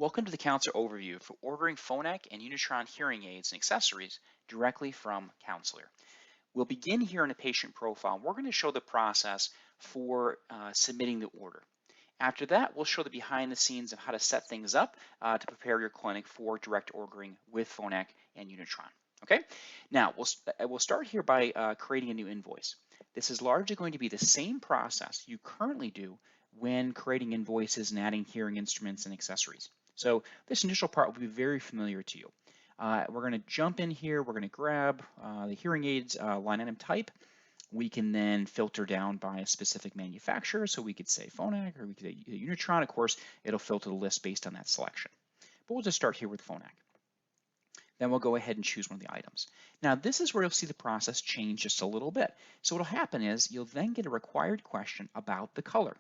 Welcome to the Counselor Overview for ordering Phonak and Unitron hearing aids and accessories directly from CounselEAR. We'll begin here in a patient profile. We're going to show the process for submitting the order. After that, we'll show the behind the scenes of how to set things up to prepare your clinic for direct ordering with Phonak and Unitron. Okay, now we'll start here by creating a new invoice. This is largely going to be the same process you currently do when creating invoices and adding hearing instruments and accessories. So this initial part will be very familiar to you. We're going to jump in here. We're going to grab the hearing aids line item type. We can then filter down by a specific manufacturer. So we could say Phonak or we could say Unitron. Of course, it'll filter the list based on that selection. But we'll just start here with Phonak. Then we'll go ahead and choose one of the items. Now this is where you'll see the process change just a little bit. So what'll happen is you'll then get a required question about the color.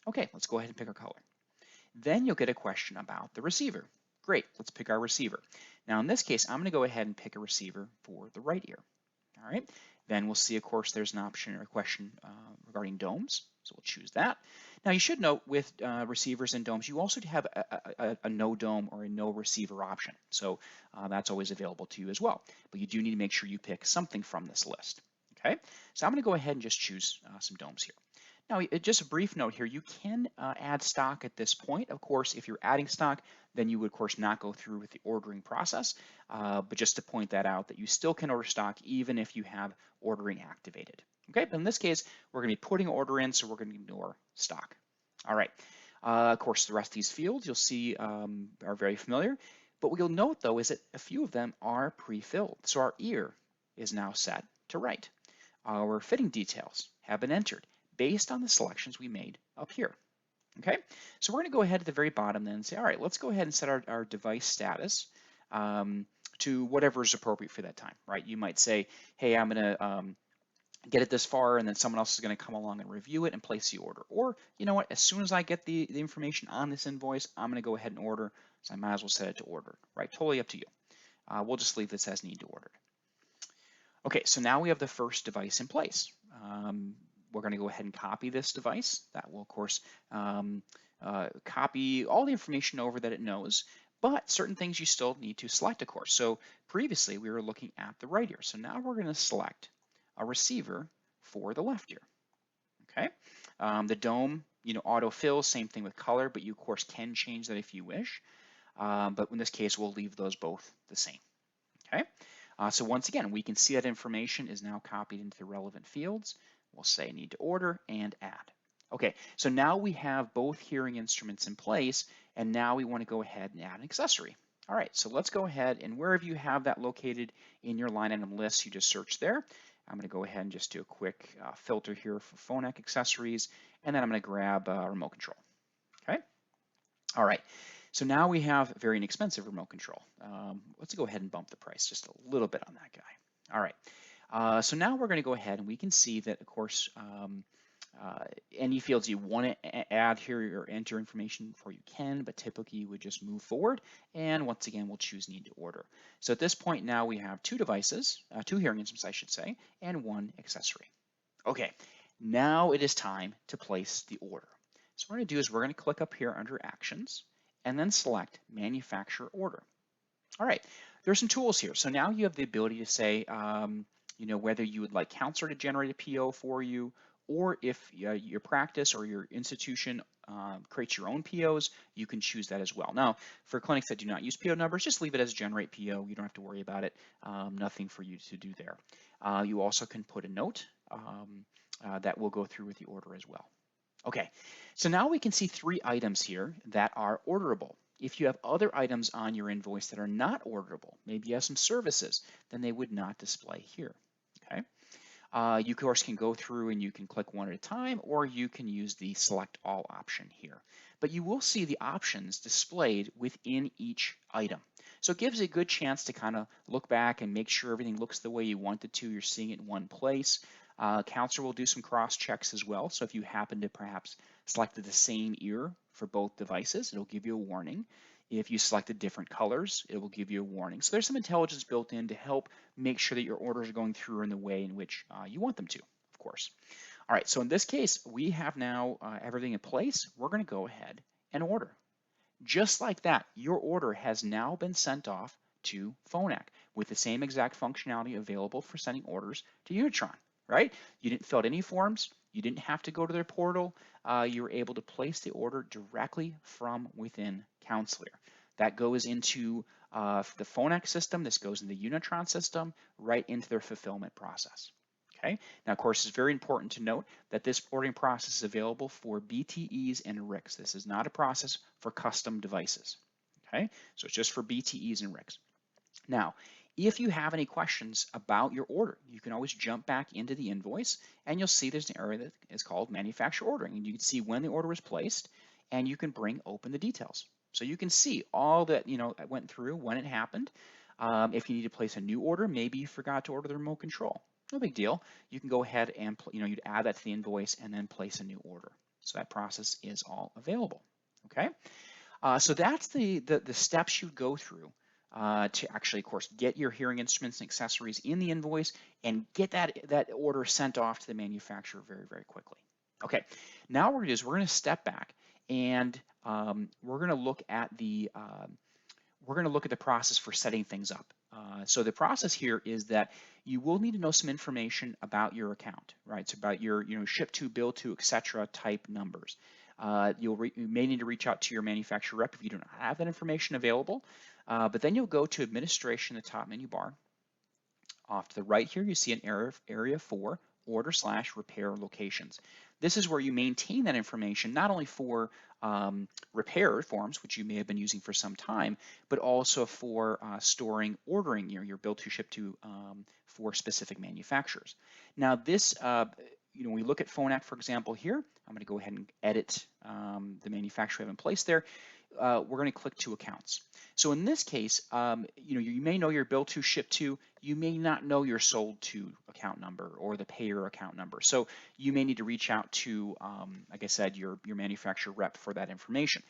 Okay, let's go ahead and pick a color. Then you'll get a question about the receiver. Great, let's pick our receiver. Now in this case, I'm going to go ahead and pick a receiver for the right ear. All right, then we'll see, of course, there's an option or a question regarding domes. So we'll choose that. Now you should note with receivers and domes, you also have a no dome or a no receiver option. So that's always available to you as well. But you do need to make sure you pick something from this list. Okay, so I'm going to go ahead and just choose some domes here. Now, just a brief note here, you can add stock at this point. Of course, if you're adding stock, then you would, of course, not go through with the ordering process. But just to point that out, that you still can order stock even if you have ordering activated. Okay, but in this case, we're going to be putting an order in, so we're going to ignore stock. All right. Of course, the rest of these fields you'll see are very familiar. But what you'll note, though, is that a few of them are pre-filled. So our ear is now set to right. Our fitting details have been entered based on the selections we made up here. Okay, so we're going to go ahead at the very bottom then and say, all right, let's go ahead and set our device status to whatever is appropriate for that time, right? You might say, hey, I'm going to get it this far, and then someone else is going to come along and review it and place the order. Or, you know what, as soon as I get the information on this invoice, I'm going to go ahead and order, so I might as well set it to order, right? Totally up to you. We'll just leave this as need to order. Okay, so now we have the first device in place. We're going to go ahead and copy this device. That will, of course, copy all the information over that it knows, but certain things you still need to select, of course. So previously, we were looking at the right ear. So now we're going to select a receiver for the left ear. Okay, the dome, autofill, same thing with color, but you, of course, can change that if you wish. But in this case, we'll leave those both the same. Okay, so once again, we can see that information is now copied into the relevant fields. We'll say need to order and add. Okay, so now we have both hearing instruments in place, and now we want to go ahead and add an accessory. All right, so let's go ahead and wherever you have that located in your line item list, you just search there. I'm going to go ahead and just do a quick filter here for Phonak accessories, and then I'm going to grab remote control. Okay, all right. So now we have a very inexpensive remote control. Let's go ahead and bump the price just a little bit on that guy. All right. So now we're going to go ahead and we can see that, of course, any fields you want to add here or enter information for you can, but typically you would just move forward. And once again, we'll choose need to order. So at this point now we have two devices, two hearing instruments, I should say, and one accessory. Okay, now it is time to place the order. So what we're going to do is we're going to click up here under Actions and then select Manufacturer Order. All right, there's some tools here. So now you have the ability to say, whether you would like CounselEAR to generate a PO for you, or if your practice or your institution creates your own POs, you can choose that as well. Now, for clinics that do not use PO numbers, just leave it as generate PO. You don't have to worry about it. Nothing for you to do there. You also can put a note that will go through with the order as well. Okay, so now we can see three items here that are orderable. If you have other items on your invoice that are not orderable, maybe you have some services, then they would not display here. Okay. You, of course, can go through and you can click one at a time, or you can use the select all option here. But you will see the options displayed within each item. So it gives you a good chance to kind of look back and make sure everything looks the way you want it to. You're seeing it in one place. CounselEAR will do some cross checks as well. So if you happen to perhaps selected the same ear for both devices, it'll give you a warning. If you selected different colors, it will give you a warning. So there's some intelligence built in to help make sure that your orders are going through in the way in which you want them to, of course. All right, so in this case, we have now everything in place. We're going to go ahead and order. Just like that, your order has now been sent off to Phonak with the same exact functionality available for sending orders to Unitron, right? You didn't fill out any forms. You didn't have to go to their portal. You were able to place the order directly from within CounselEAR. That goes into the Phonak system. This goes in the Unitron system, right into their fulfillment process. Okay. Now, of course, it's very important to note that this ordering process is available for BTEs and RICs. This is not a process for custom devices. Okay, so it's just for BTEs and RICs. Now, if you have any questions about your order, you can always jump back into the invoice and you'll see there's an area that is called manufacturer ordering. And you can see when the order was placed and you can bring open the details. So you can see all that went through, when it happened. If you need to place a new order, maybe you forgot to order the remote control. No big deal. You can go ahead and you'd add that to the invoice and then place a new order. So that process is all available. Okay. So that's the steps you go through to actually, of course, get your hearing instruments and accessories in the invoice and get that order sent off to the manufacturer very, very quickly. Okay, now what we're going to do is we're going to step back and we're going to look at the process for setting things up. So the process here is that you will need to know some information about your account, right? So about your ship to, bill to, etc. type numbers. You may need to reach out to your manufacturer rep if you don't have that information available. But then you'll go to administration in the top menu bar. Off to the right here, you see an area for order/repair locations. This is where you maintain that information, not only for repair forms, which you may have been using for some time, but also for storing, ordering your bill to ship to for specific manufacturers. Now this, when we look at Phonak, for example, here, I'm going to go ahead and edit the manufacturer I have in place there. We're going to click to accounts. So in this case, you may know your bill to, ship to, you may not know your sold to account number or the payer account number. So you may need to reach out to, like I said, your manufacturer rep for that information.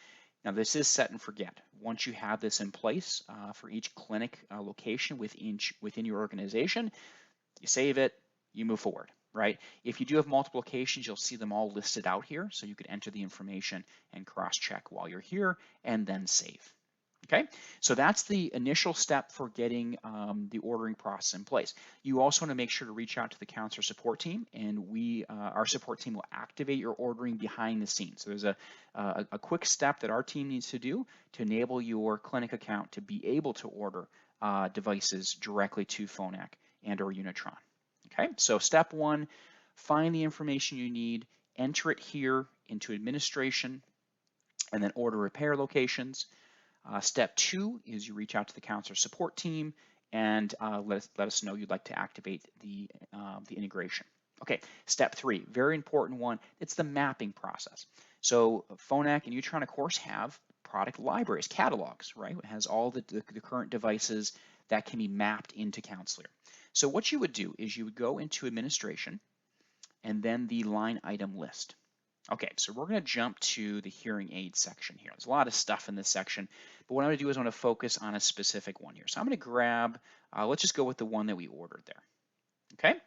Now this is set and forget. Once you have this in place for each clinic location within your organization, you save it, you move forward. Right? If you do have multiple locations, you'll see them all listed out here. So you could enter the information and cross-check while you're here and then save. Okay, so that's the initial step for getting the ordering process in place. You also want to make sure to reach out to the CounselEAR support team, and our support team will activate your ordering behind the scenes. So there's a quick step that our team needs to do to enable your clinic account to be able to order devices directly to Phonak and or Unitron. Okay, so step one, find the information you need, enter it here into administration, and then order repair locations. Step two is you reach out to the CounselEAR support team and let us know you'd like to activate the integration. Okay, step three, very important one, it's the mapping process. So Phonak and Unitron, of course, have product libraries, catalogs, right? It has all the current devices that can be mapped into CounselEAR. So what you would do is you would go into administration and then the line item list. Okay, so we're going to jump to the hearing aid section here. There's a lot of stuff in this section, but what I'm going to do is I'm going to focus on a specific one here. So I'm going to grab, let's just go with the one that we ordered there. Okay,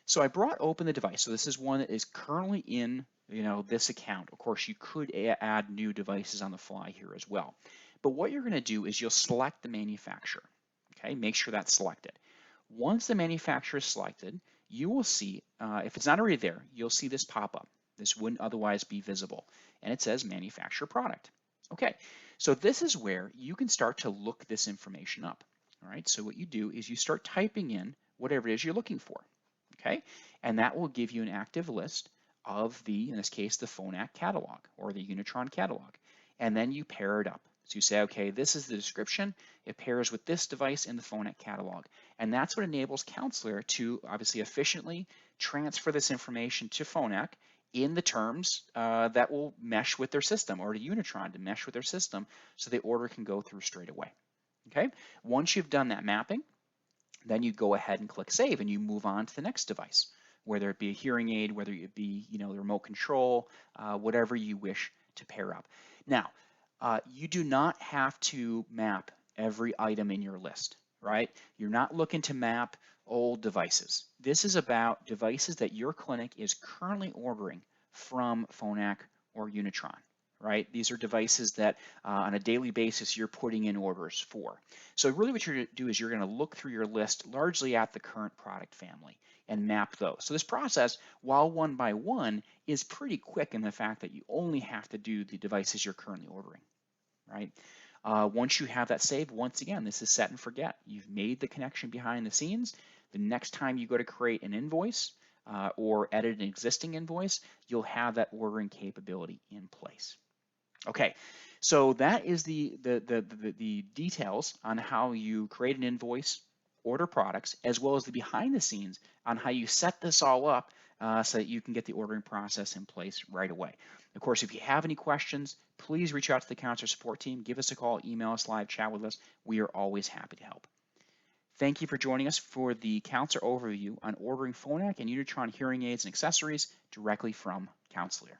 so I brought open the device. So this is one that is currently in this account. Of course, you could add new devices on the fly here as well. But what you're going to do is you'll select the manufacturer. Okay, make sure that's selected. Once the manufacturer is selected, you will see, if it's not already there, you'll see this pop up. This wouldn't otherwise be visible. And it says manufacturer product. Okay, so this is where you can start to look this information up. All right, so what you do is you start typing in whatever it is you're looking for. Okay, and that will give you an active list of in this case, the Phonak catalog or the Unitron catalog. And then you pair it up. So you say, okay, this is the description. It pairs with this device in the Phonak catalog. And that's what enables CounselEAR to obviously efficiently transfer this information to Phonak in the terms that will mesh with their system, or to Unitron to mesh with their system so the order can go through straight away. Okay, once you've done that mapping, then you go ahead and click save and you move on to the next device, whether it be a hearing aid, whether it be the remote control, whatever you wish to pair up. Now, you do not have to map every item in your list, right? You're not looking to map old devices. This is about devices that your clinic is currently ordering from Phonak or Unitron, right? These are devices that on a daily basis you're putting in orders for. So really what you're going to do is you're going to look through your list largely at the current product family and map those. So this process, while one by one, is pretty quick in the fact that you only have to do the devices you're currently ordering, right? Once you have that saved, once again, this is set and forget. You've made the connection behind the scenes. The next time you go to create an invoice or edit an existing invoice, you'll have that ordering capability in place. Okay, so that is the details on how you create an invoice, order products, as well as the behind the scenes on how you set this all up so that you can get the ordering process in place right away. Of course, if you have any questions, please reach out to the Counselor support team. Give us a call, email us, live chat with us. We are always happy to help. Thank you for joining us for the Counselor overview on ordering Phonak and Unitron hearing aids and accessories directly from CounselEAR.